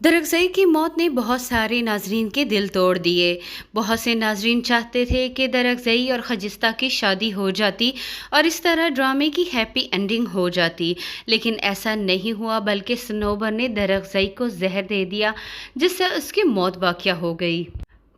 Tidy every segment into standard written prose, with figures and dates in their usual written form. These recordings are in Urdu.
درگزئی کی موت نے بہت سارے ناظرین کے دل توڑ دیے۔ بہت سے ناظرین چاہتے تھے کہ درگزئی اور خجستہ کی شادی ہو جاتی اور اس طرح ڈرامے کی ہیپی اینڈنگ ہو جاتی، لیکن ایسا نہیں ہوا، بلکہ صنوبر نے درگزئی کو زہر دے دیا جس سے اس کی موت واقع ہو گئی۔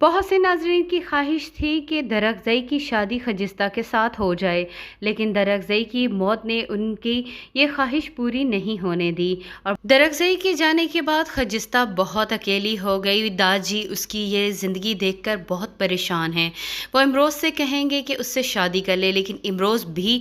بہت سے ناظرین کی خواہش تھی کہ درگزئی کی شادی خجستہ کے ساتھ ہو جائے، لیکن درگزئی کی موت نے ان کی یہ خواہش پوری نہیں ہونے دی، اور درگزئی کے جانے کے بعد خجستہ بہت اکیلی ہو گئی۔ داجی اس کی یہ زندگی دیکھ کر بہت پریشان ہیں۔ وہ امروز سے کہیں گے کہ اس سے شادی کر لے، لیکن امروز بھی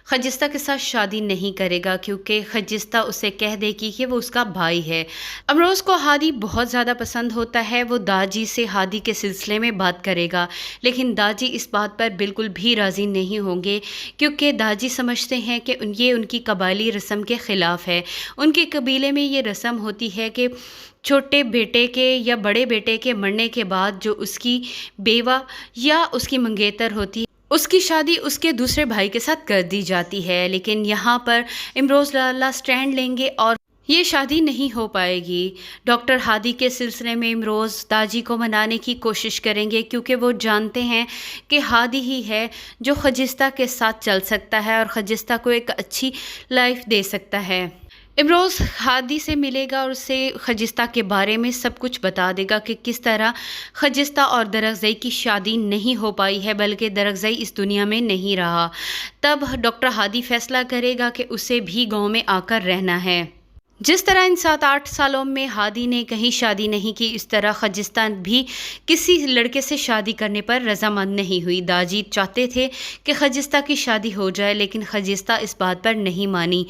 خجستہ کے ساتھ شادی نہیں کرے گا، کیونکہ خجستہ اسے کہہ دے گی کہ وہ اس کا بھائی ہے۔ امروز کو ہادی بہت زیادہ پسند ہوتا ہے، وہ داجی سے ہادی کے سلسلے میں بات کرے گا، لیکن داجی اس بات پر بالکل بھی راضی نہیں ہوں گے، کیونکہ داجی سمجھتے ہیں کہ یہ ان کی قبائلی رسم کے خلاف ہے۔ ان کے قبیلے میں یہ رسم ہوتی ہے کہ چھوٹے بیٹے کے یا بڑے بیٹے کے مرنے کے بعد جو اس کی بیوہ یا اس کی منگیتر ہوتی ہے، اس کی شادی اس کے دوسرے بھائی کے ساتھ کر دی جاتی ہے۔ لیکن یہاں پر امروز لالا سٹینڈ لیں گے اور یہ شادی نہیں ہو پائے گی۔ ڈاکٹر ہادی کے سلسلے میں امروز داجی کو منانے کی کوشش کریں گے، کیونکہ وہ جانتے ہیں کہ ہادی ہی ہے جو خجستہ کے ساتھ چل سکتا ہے اور خجستہ کو ایک اچھی لائف دے سکتا ہے۔ امروز ہادی سے ملے گا اور اسے خجستہ کے بارے میں سب کچھ بتا دے گا کہ کس طرح خجستہ اور درگزئی کی شادی نہیں ہو پائی ہے، بلکہ درگزئی اس دنیا میں نہیں رہا۔ تب ڈاکٹر ہادی فیصلہ کرے گا کہ اسے بھی گاؤں میں آ کر رہنا ہے۔ جس طرح ان 7-8 سالوں میں ہادی نے کہیں شادی نہیں کی، اس طرح خجستہ بھی کسی لڑکے سے شادی کرنے پر رضامند نہیں ہوئی۔ داجی چاہتے تھے کہ خجستہ کی شادی ہو جائے، لیکن خجستہ اس بات پر نہیں مانی۔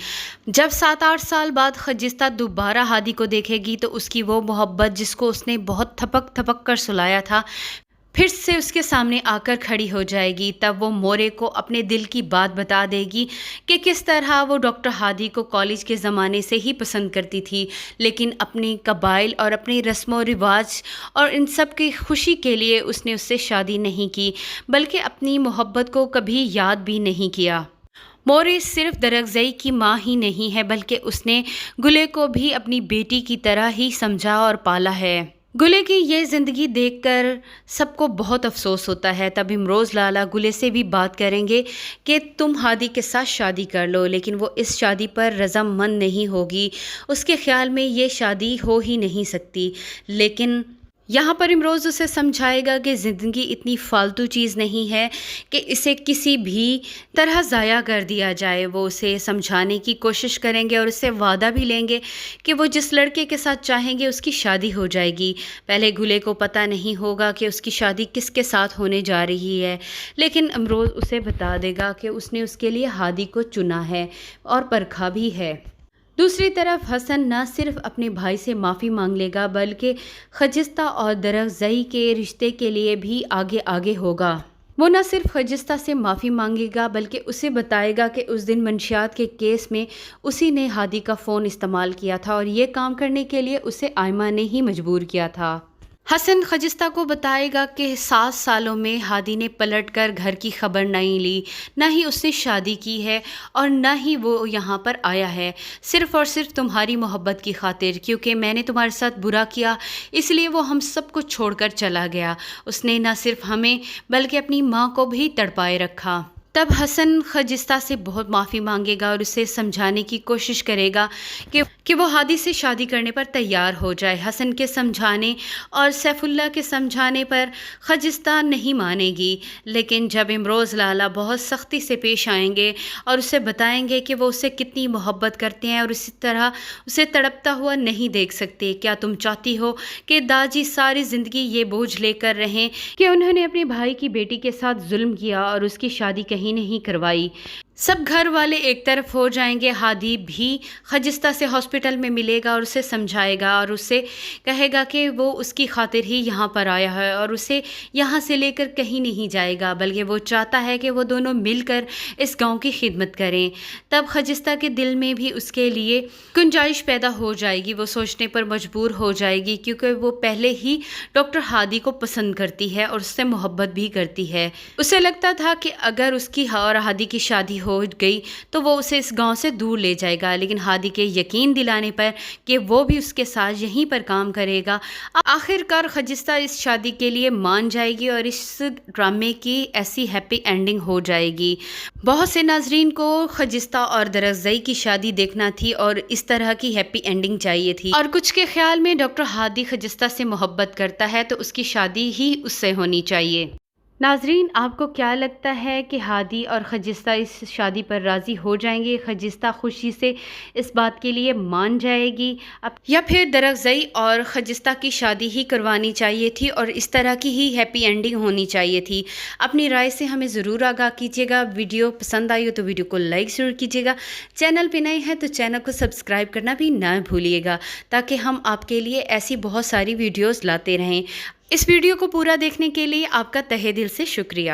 جب 7-8 سال بعد خجستہ دوبارہ ہادی کو دیکھے گی تو اس کی وہ محبت جس کو اس نے بہت تھپک تھپک کر سلایا تھا، پھر سے اس کے سامنے آ کر کھڑی ہو جائے گی۔ تب وہ مورے کو اپنے دل کی بات بتا دے گی کہ کس طرح وہ ڈاکٹر ہادی کو کالج کے زمانے سے ہی پسند کرتی تھی، لیکن اپنی قبائل اور اپنی رسم و رواج اور ان سب کی خوشی کے لیے اس نے اس سے شادی نہیں کی، بلکہ اپنی محبت کو کبھی یاد بھی نہیں کیا۔ مورے صرف درگزئی کی ماں ہی نہیں ہے، بلکہ اس نے گلے کو بھی اپنی بیٹی کی طرح ہی سمجھا اور پالا ہے۔ گلے کی یہ زندگی دیکھ کر سب کو بہت افسوس ہوتا ہے۔ تب امروز لالا گلے سے بھی بات کریں گے کہ تم ہادی کے ساتھ شادی کر لو، لیکن وہ اس شادی پر رضامند نہیں ہوگی۔ اس کے خیال میں یہ شادی ہو ہی نہیں سکتی، لیکن یہاں پر امروز اسے سمجھائے گا کہ زندگی اتنی فالتو چیز نہیں ہے کہ اسے کسی بھی طرح ضائع کر دیا جائے۔ وہ اسے سمجھانے کی کوشش کریں گے اور اس سے وعدہ بھی لیں گے کہ وہ جس لڑکے کے ساتھ چاہیں گے اس کی شادی ہو جائے گی۔ پہلے گلے کو پتہ نہیں ہوگا کہ اس کی شادی کس کے ساتھ ہونے جا رہی ہے، لیکن امروز اسے بتا دے گا کہ اس نے اس کے لیے ہادی کو چنا ہے اور پرکھا بھی ہے۔ دوسری طرف حسن نہ صرف اپنے بھائی سے معافی مانگ لے گا، بلکہ خجستہ اور درگزئی کے رشتے کے لیے بھی آگے ہوگا۔ وہ نہ صرف خجستہ سے معافی مانگے گا، بلکہ اسے بتائے گا کہ اس دن منشیات کے کیس میں اسی نے ہادی کا فون استعمال کیا تھا اور یہ کام کرنے کے لیے اسے آئمہ نے ہی مجبور کیا تھا۔ حسن خجستہ کو بتائے گا کہ 7 سالوں میں ہادی نے پلٹ کر گھر کی خبر نہیں لی، نہ ہی اس نے شادی کی ہے اور نہ ہی وہ یہاں پر آیا ہے، صرف اور صرف تمہاری محبت کی خاطر، کیونکہ میں نے تمہارے ساتھ برا کیا اس لیے وہ ہم سب کو چھوڑ کر چلا گیا۔ اس نے نہ صرف ہمیں بلکہ اپنی ماں کو بھی تڑپائے رکھا۔ تب حسن خجستہ سے بہت معافی مانگے گا اور اسے سمجھانے کی کوشش کرے گا کہ وہ ہادی سے شادی کرنے پر تیار ہو جائے۔ حسن کے سمجھانے اور سیف اللہ کے سمجھانے پر خجستہ نہیں مانے گی، لیکن جب امروز لالا بہت سختی سے پیش آئیں گے اور اسے بتائیں گے کہ وہ اسے کتنی محبت کرتے ہیں اور اسی طرح اسے تڑپتا ہوا نہیں دیکھ سکتے، کیا تم چاہتی ہو کہ داجی ساری زندگی یہ بوجھ لے کر رہیں کہ انہوں نے اپنے بھائی کی بیٹی کے ساتھ ظلم کیا اور اس کی شادی کہیں نہیں کروائی؟ سب گھر والے ایک طرف ہو جائیں گے۔ ہادی بھی خجستہ سے ہاسپٹل میں ملے گا اور اسے سمجھائے گا اور اسے کہے گا کہ وہ اس کی خاطر ہی یہاں پر آیا ہے اور اسے یہاں سے لے کر کہیں نہیں جائے گا، بلکہ وہ چاہتا ہے کہ وہ دونوں مل کر اس گاؤں کی خدمت کریں۔ تب خجستہ کے دل میں بھی اس کے لیے گنجائش پیدا ہو جائے گی، وہ سوچنے پر مجبور ہو جائے گی، کیونکہ وہ پہلے ہی ڈاکٹر ہادی کو پسند کرتی ہے اور اس سے محبت بھی کرتی ہے۔ اسے لگتا تھا کہ اگر اس کی اور ہادی کی شادی ہو گئی تو وہ اسے اس گاؤں سے دور لے جائے گا، لیکن ہادی کے یقین دلانے پر کہ وہ بھی اس کے ساتھ یہیں پر کام کرے گا، آخر کار خجستہ اس شادی کے لیے مان جائے گی اور اس ڈرامے کی ایسی ہیپی اینڈنگ ہو جائے گی۔ بہت سے ناظرین کو خجستہ اور درخزئی کی شادی دیکھنا تھی اور اس طرح کی ہیپی اینڈنگ چاہیے تھی، اور کچھ کے خیال میں ڈاکٹر ہادی خجستہ سے محبت کرتا ہے تو اس کی شادی ہی اس سے ہونی چاہیے۔ ناظرین، آپ کو کیا لگتا ہے کہ ہادی اور خجستہ اس شادی پر راضی ہو جائیں گے؟ خجستہ خوشی سے اس بات کے لیے مان جائے گی یا پھر درخزئی اور خجستہ کی شادی ہی کروانی چاہیے تھی اور اس طرح کی ہی ہیپی اینڈنگ ہونی چاہیے تھی؟ اپنی رائے سے ہمیں ضرور آگاہ کیجیے گا۔ ویڈیو پسند آئی ہو تو ویڈیو کو لائک ضرور کیجیے گا، چینل پہ نئے ہیں تو چینل کو سبسکرائب کرنا بھی نہ بھولیے گا تاکہ ہم آپ کے لیے ایسی بہت ساری ویڈیوز لاتے رہیں۔ اس ویڈیو کو پورا دیکھنے کے لیے آپ کا تہہ دل سے شکریہ۔